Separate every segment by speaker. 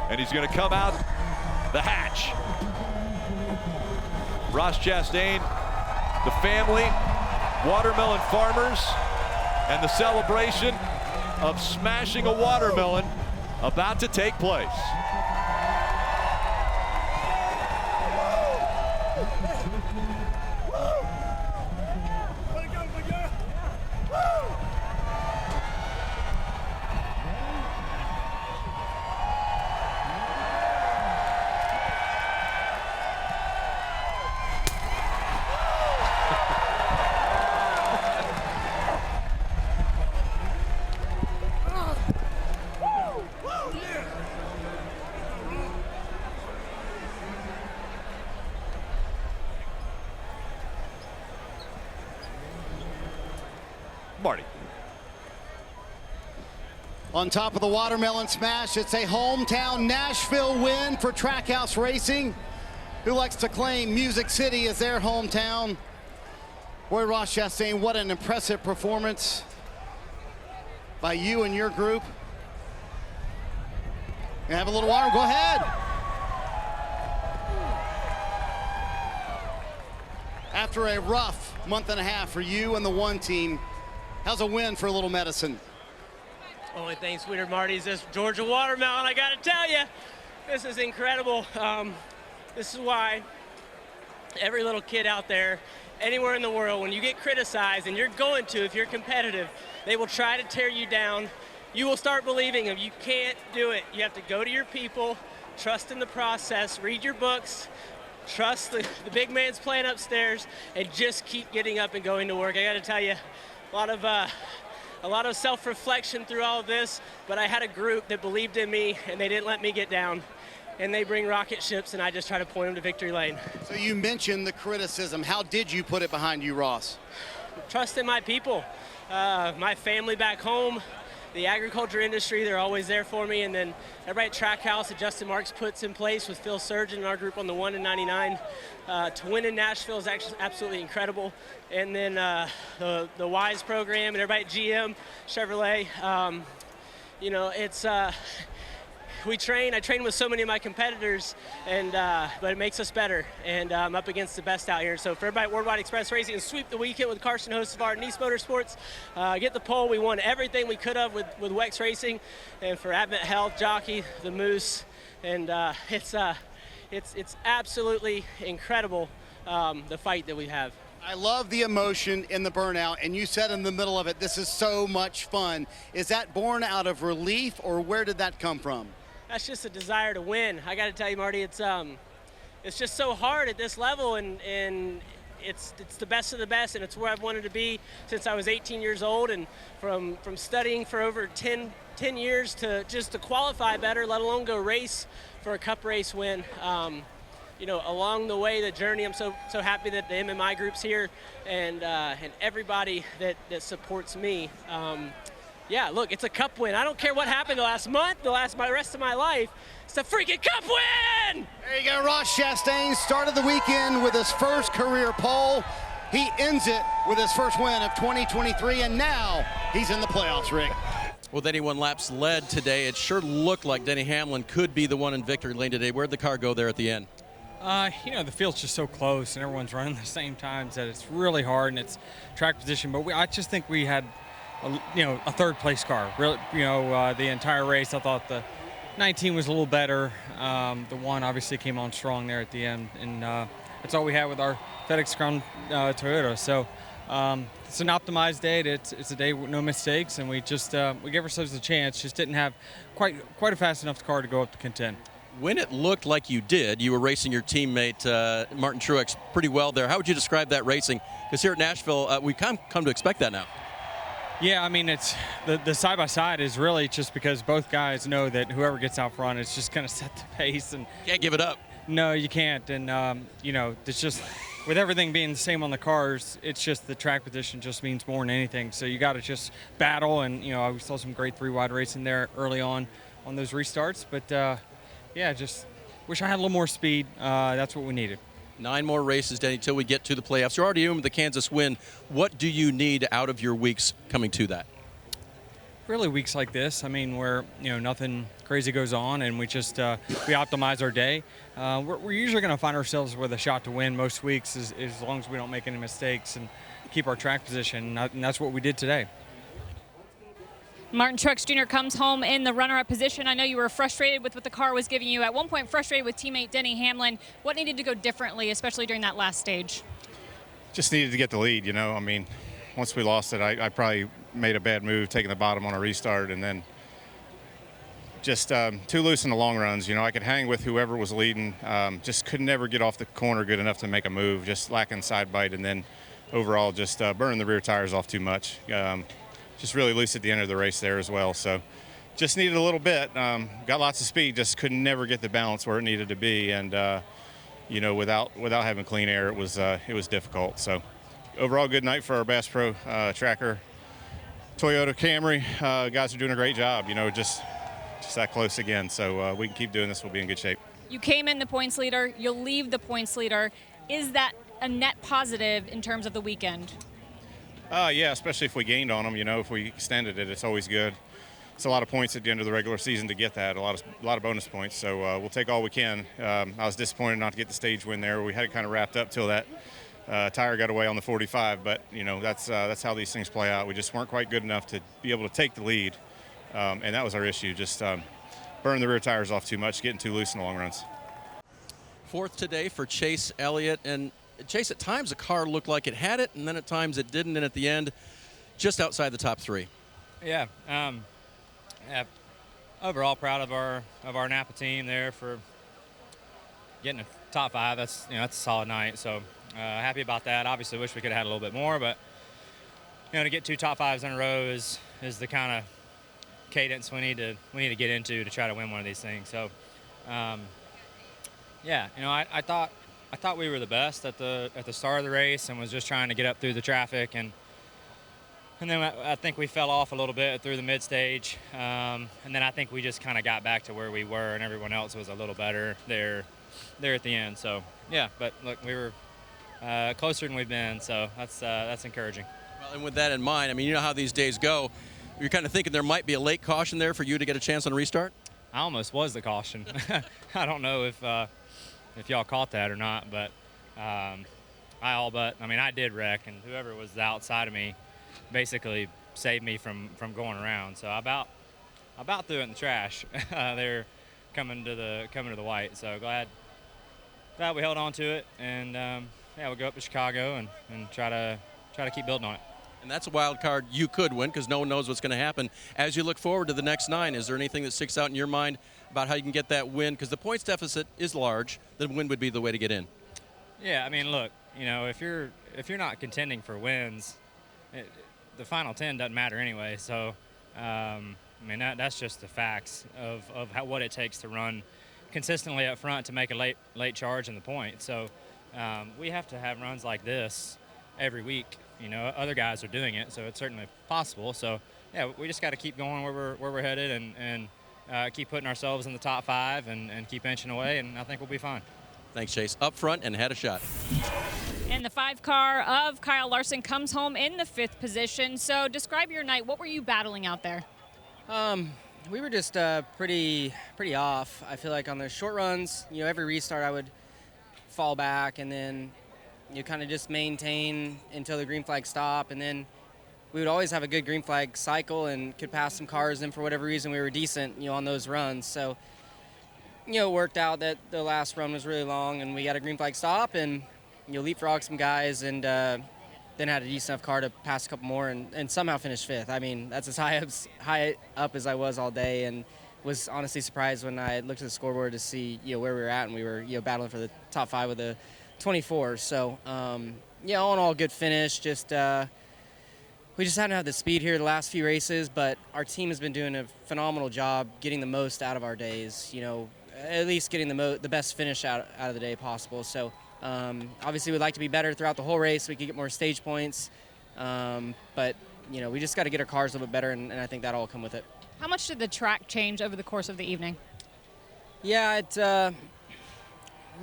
Speaker 1: and he's going to come out the hatch. Ross Chastain, the family, watermelon farmers, and the celebration of smashing a watermelon about to take place. Marty.
Speaker 2: On top of the watermelon smash, it's a hometown Nashville win for Trackhouse Racing, who likes to claim Music City as their hometown. Boy, Ross Chastain, what an impressive performance by you and your group. You have a little water, go ahead. After a rough month and a half for you and the one team, how's a win for a little medicine?
Speaker 3: Only thing sweeter, Marty, is this Georgia watermelon. I gotta tell you, this is incredible. This is why every little kid out there, anywhere in the world, when you get criticized, and you're going to, if you're competitive, they will try to tear you down. You will start believing them. You can't do it. You have to go to your people, trust in the process, read your books, trust the big man's plan upstairs, and just keep getting up and going to work. I gotta tell you, a lot of self-reflection through all of this, but I had a group that believed in me, and they didn't let me get down. And they bring rocket ships, and I just try to point them to victory lane.
Speaker 2: So you mentioned the criticism. How did you put it behind you, Ross?
Speaker 3: Trust in my people, my family back home, the agriculture industry, they're always there for me. And then everybody at Trackhouse that Justin Marks puts in place with Phil Surgeon and our group on the 1 in 99. To win in Nashville is actually absolutely incredible. And then the WISE program and everybody at GM, Chevrolet, you know, it's, I train with so many of my competitors, and but it makes us better, and I'm up against the best out here. So for everybody at Worldwide Express Racing, and sweep the weekend with Carson Hocevar and Nice Motorsports, get the pole. We won everything we could have with WEX Racing, and for Advent Health, Jockey, the Moose, and it's absolutely incredible, the fight that we have.
Speaker 2: I love the emotion in the burnout, and you said in the middle of it, this is so much fun. Is that born out of relief, or where did that come from?
Speaker 3: That's just a desire to win. I got to tell you, Marty, it's just so hard at this level, and it's the best of the best, and it's where I've wanted to be since I was 18 years old, and from studying for over 10 years to just to qualify better, let alone go race for a cup race win. You know, along the way, the journey, I'm so happy that the MMI group's here, and everybody that supports me. Yeah, look, it's a cup win. I don't care what happened the last month, the rest of my life. It's a freaking cup win!
Speaker 2: There you go, Ross Chastain started the weekend with his first career pole. He ends it with his first win of 2023, and now he's in the playoffs, Rick.
Speaker 4: With 81 laps led today, it sure looked like Denny Hamlin could be the one in victory lane today. Where'd the car go there at the end?
Speaker 5: You know, the field's just so close, and everyone's running the same times that it's really hard, and it's track position. But I just think we had a third place car. Really, the entire race, I thought the 19 was a little better. The one obviously came on strong there at the end, and that's all we had with our FedEx Crown Toyota. So it's an optimized day. It's a day with no mistakes, and we gave ourselves a chance. Just didn't have quite a fast enough car to go up to contend.
Speaker 4: When it looked like you did, you were racing your teammate Martin Truex pretty well there. How would you describe that racing? Because here at Nashville, we come to expect that now.
Speaker 5: Yeah, I mean, it's the side-by-side is really just because both guys know that whoever gets out front is just going to set the pace. And
Speaker 4: can't give it up.
Speaker 5: No, you can't. And, it's just with everything being the same on the cars, it's just the track position just means more than anything. So you got to just battle. And, we saw some great three-wide racing there early on those restarts. But, just wish I had a little more speed. That's what we needed.
Speaker 4: 9 more races, Denny, till we get to the playoffs. You're already in with the Kansas win. What do you need out of your weeks coming to that?
Speaker 5: Really weeks like this, I mean, where nothing crazy goes on, and we just we optimize our day. We're usually going to find ourselves with a shot to win most weeks, as long as we don't make any mistakes and keep our track position, and that's what we did today.
Speaker 6: Martin Truex Jr. comes home in the runner-up position. I know you were frustrated with what the car was giving you. At one point, frustrated with teammate Denny Hamlin. What needed to go differently, especially during that last stage?
Speaker 7: Just needed to get the lead, I mean, once we lost it, I probably made a bad move taking the bottom on a restart, and then just too loose in the long runs. I could hang with whoever was leading, just could never get off the corner good enough to make a move, just lacking side bite, and then overall just burning the rear tires off too much. Just really loose at the end of the race there as well. So just needed a little bit. Got lots of speed, just could never get the balance where it needed to be, and without having clean air, it was difficult. So overall, good night for our Bass Pro Tracker Toyota Camry. Guys are doing a great job. Just that close again. So we can keep doing this. We'll be in good shape.
Speaker 6: You came in the points leader. You'll leave the points leader. Is that a net positive in terms of the weekend?
Speaker 7: Yeah, especially if we gained on them. If we extended it, it's always good. It's a lot of points at the end of the regular season to get that. A lot of bonus points. So we'll take all we can. I was disappointed not to get the stage win there. We had it kind of wrapped up till that tire got away on the 45, but that's how these things play out. We just weren't quite good enough to be able to take the lead, and that was our issue. Just burning the rear tires off too much, getting too loose in the long runs.
Speaker 4: Fourth today for Chase Elliott, and Chase, at times the car looked like it had it, and then at times it didn't, and at the end, just outside the top three.
Speaker 5: Yeah. Overall, proud of our Napa team there for getting a top 5. That's a solid night. So happy about that. Obviously, wish we could have had a little bit more, but to get 2 top 5s in a row is the kind of cadence we need to get into to try to win one of these things. So yeah, I thought we were the best at the start of the race and was just trying to get up through the traffic, and then I think we fell off a little bit through the mid stage, and then I think we just kind of got back to where we were, and everyone else was a little better there at the end. So yeah, but look, we were closer than we've been, so that's encouraging.
Speaker 4: Well, and with that in mind, I mean, you know how these days go. You're kind of thinking there might be a late caution there for you to get a chance on a restart?
Speaker 5: I almost was the caution. I don't know if y'all caught that or not, but I did wreck, and whoever was outside of me basically saved me from going around. So I about threw it in the trash. They're coming to the white. So glad we held on to it, and we'll go up to Chicago and try to keep building on it.
Speaker 4: And that's a wild card you could win, because no one knows what's going to happen. As you look forward to the next 9, is there anything that sticks out in your mind about how you can get that win? Because the points deficit is large. The win would be the way to get in.
Speaker 5: Yeah, I mean, look, if you're not contending for wins, the final 10 doesn't matter anyway. So, that's just the facts of what it takes to run consistently up front to make a late charge in the point. So, we have to have runs like this every week. Other guys are doing it, so it's certainly possible. So, yeah, we just got to keep going where we're headed and keep putting ourselves in the top 5 and keep inching away, and I think we'll be fine.
Speaker 4: Thanks, Chase. Up front and had a shot.
Speaker 6: And the 5 car of Kyle Larson comes home in the 5th position. So describe your night. What were you battling out there?
Speaker 8: We were just pretty off. I feel like on the short runs, every restart I would fall back, and then you kind of just maintain until the green flag stop, and then we would always have a good green flag cycle and could pass some cars, and for whatever reason we were decent on those runs. So it worked out that the last run was really long, and we got a green flag stop and leapfrog some guys, and then had a decent enough car to pass a couple more and somehow finish 5th. I mean, that's as high up as I was all day, and was honestly surprised when I looked at the scoreboard to see where we were at, and we were battling for the top 5 with the 24. So all in all, good finish. Just we just hadn't had the speed here the last few races, but our team has been doing a phenomenal job getting the most out of our days. At least getting the best finish out of the day possible. So obviously we'd like to be better throughout the whole race so we could get more stage points, but we just got to get our cars a little bit better, and I think that'll all come with it.
Speaker 6: How much did the track change over the course of the evening?
Speaker 8: Yeah,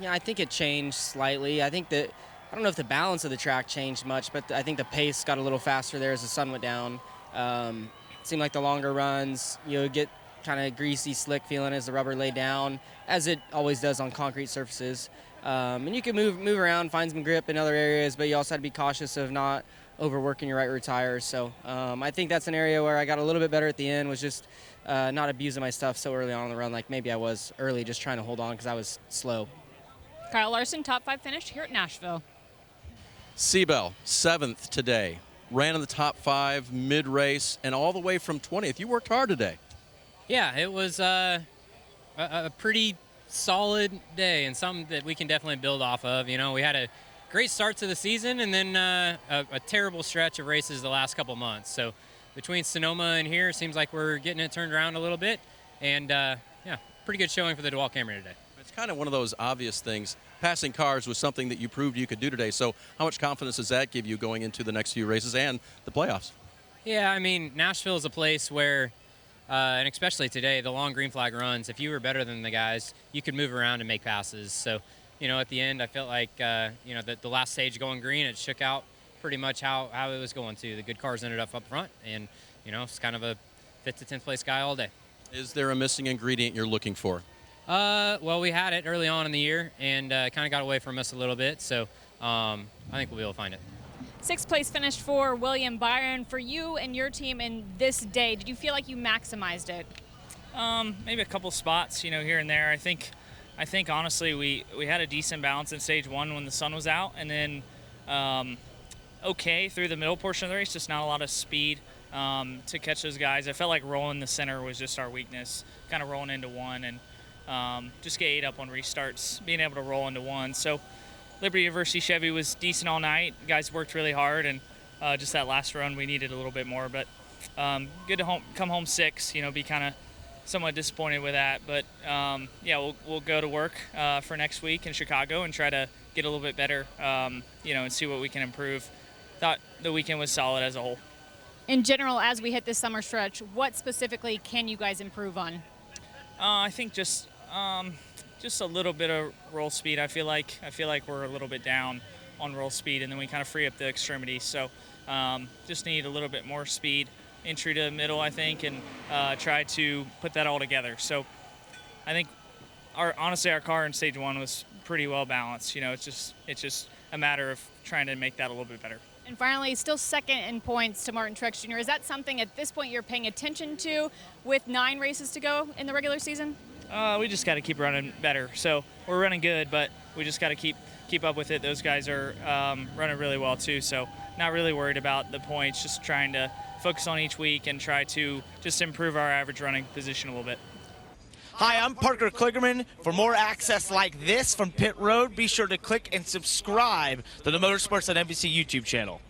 Speaker 8: I think it changed slightly. I don't know if the balance of the track changed much, but I think the pace got a little faster there as the sun went down. seemed like the longer runs, get kind of greasy, slick feeling as the rubber laid down, as it always does on concrete surfaces. And you can move around, find some grip in other areas, but you also have to be cautious of not overworking your right rear tires. So I think that's an area where I got a little bit better at the end, was just not abusing my stuff so early on in the run, like maybe I was early, just trying to hold on because I was slow.
Speaker 6: Kyle Larson, top 5 finish here at Nashville.
Speaker 4: Seabell, 7th today. Ran in the top 5 mid-race and all the way from 20th. You worked hard today.
Speaker 9: Yeah, it was a pretty solid day and something that we can definitely build off of. We had a great start to the season and then a terrible stretch of races the last couple months. So between Sonoma and here, it seems like we're getting it turned around a little bit. And, yeah, pretty good showing for the DeWalt Camry today.
Speaker 4: It's kind of one of those obvious things. Passing cars was something that you proved you could do today. So how much confidence does that give you going into the next few races and the playoffs?
Speaker 9: Yeah, I mean, Nashville is a place where, and especially today, the long green flag runs, if you were better than the guys, you could move around and make passes. So, at the end, I felt like, the last stage going green, it shook out pretty much how it was going to. The good cars ended up front, and, it's kind of a 5th to 10th place guy all day.
Speaker 4: Is there a missing ingredient you're looking for?
Speaker 9: Well, we had it early on in the year and kind of got away from us a little bit, so I think we'll be able to find it.
Speaker 6: 6th place finish for William Byron. For you and your team in this day, did you feel like you maximized it?
Speaker 10: Maybe a couple spots, here and there. I think honestly we had a decent balance in stage 1 when the sun was out, and then okay through the middle portion of the race, just not a lot of speed to catch those guys. I felt like rolling the center was just our weakness, kind of rolling into one and just get ate up on restarts, being able to roll into one. So Liberty University Chevy was decent all night. Guys worked really hard, and just that last run we needed a little bit more. But good to come home 6th, be kind of somewhat disappointed with that. But yeah, we'll go to work for next week in Chicago and try to get a little bit better, and see what we can improve. Thought the weekend was solid as a whole.
Speaker 6: In general, as we hit this summer stretch, what specifically can you guys improve on?
Speaker 10: I think just a little bit of roll speed. I feel like we're a little bit down on roll speed, and then we kind of free up the extremities. So just need a little bit more speed, entry to the middle, I think, and try to put that all together. So I think honestly our car in stage 1 was pretty well balanced. It's just a matter of trying to make that a little bit better.
Speaker 6: And finally, still 2nd in points to Martin Truex Jr. Is that something at this point you're paying attention to with 9 races to go in the regular season?
Speaker 10: We just got to keep running better. So we're running good, but we just got to keep up with it. Those guys are running really well too. So not really worried about the points, just trying to focus on each week and try to just improve our average running position a little bit.
Speaker 11: Hi, I'm Parker Kligerman. For more access like this from Pit Road, be sure to click and subscribe to the Motorsports on NBC YouTube channel.